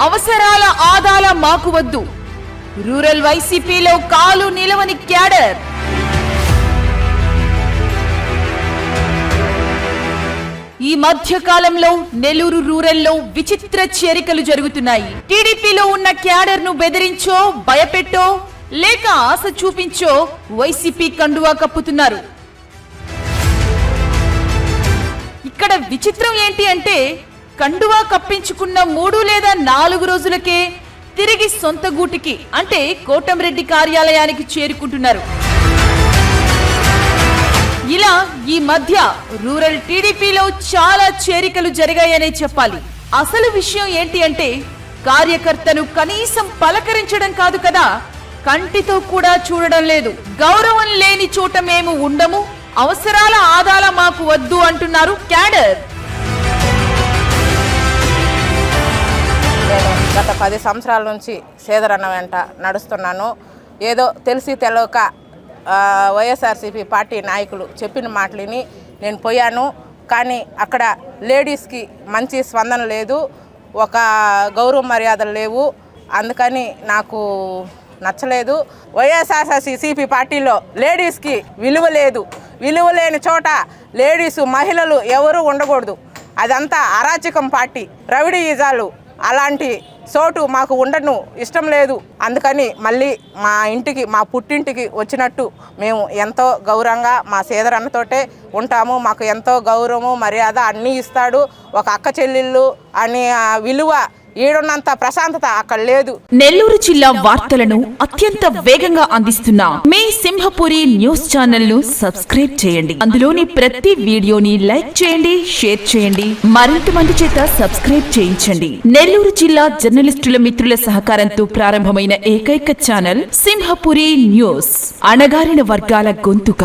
అవసరాల ఆదాల మాకు వద్దు. రూరల్ వైసీపీలో కాలు నిలవని క్యాడర్. ఈ మధ్య కాలంలో నెల్లూరు రూరల్లో విచిత్ర చేరికలు జరుగుతున్నాయి. టీడీపీలో ఉన్న క్యాడర్ ను బెదిరించో, భయపెట్టో లేక ఆశ చూపించో వైసీపీ కండువా కప్పుతున్నారు. ఇక్కడ విచిత్రం ఏంటి అంటే, కండువా కప్పించుకున్న 3 లేదా 4 రోజులకే తిరిగి సొంత గూటికి అంటే కోటంరెడ్డి కార్యాలయానికి చేరుకుంటున్నారు. ఇలా ఈ మధ్య రూరల్ టీడీపీలో చాలా చేరికలు జరిగాయనే చెప్పాలి. అసలు విషయం ఏంటి అంటే, కార్యకర్తను కనీసం పలకరించడం కాదు కదా, కంటితో కూడా చూడడం లేదు. గౌరవం లేని చోట మేము ఉండము, అవసరాల ఆదాల మాకు వద్దు అంటున్నారు క్యాడర్. నేను గత 10 సంవత్సరాల నుంచి శ్రీధరన్న వెంట నడుస్తున్నాను. ఏదో తెలిసి తెలవక వైఎస్ఆర్సీపీ పార్టీ నాయకులు చెప్పిన మాటలని నేను పోయాను. కానీ అక్కడ లేడీస్కి మంచి స్పందన లేదు, ఒక గౌరవ మర్యాదలు లేవు. అందుకని నాకు నచ్చలేదు. వైఎస్ఆర్సీపీ పార్టీలో లేడీస్కి విలువ లేదు. విలువ లేని చోట లేడీసు, మహిళలు ఎవరు ఉండకూడదు. అదంతా అరాచకం పార్టీ, రౌడీయిజాలు. అలాంటి చోటు మాకు ఉండను ఇష్టం లేదు. అందుకని మళ్ళీ మా ఇంటికి, మా పుట్టింటికి వచ్చినట్టు మేము ఎంతో గౌరవంగా మా శ్రీధరన్నతోటే ఉంటాము. మాకు ఎంతో గౌరవము, మర్యాద అన్నీ ఇస్తాడు. ఒక అక్క చెల్లెళ్ళు అనే విలువ ఏడున్నంత ప్రశాంతత అక్కడ లేదు. నెల్లూరు జిల్లా వార్తలను అత్యంత వేగంగా అందిస్తున్న మీ సింహపురి న్యూస్ ఛానల్ ను సబ్స్క్రైబ్ చేయండి. అందులోని ప్రతి వీడియోని లైక్ చేయండి, షేర్ చేయండి, మరింత మంది చేత సబ్స్క్రైబ్ చేయించండి. నెల్లూరు జిల్లా జర్నలిస్టుల మిత్రుల సహకారంతో ప్రారంభమైన ఏకైక ఛానల్ సింహపురి న్యూస్, అణగారిన వర్గాల గొంతుక.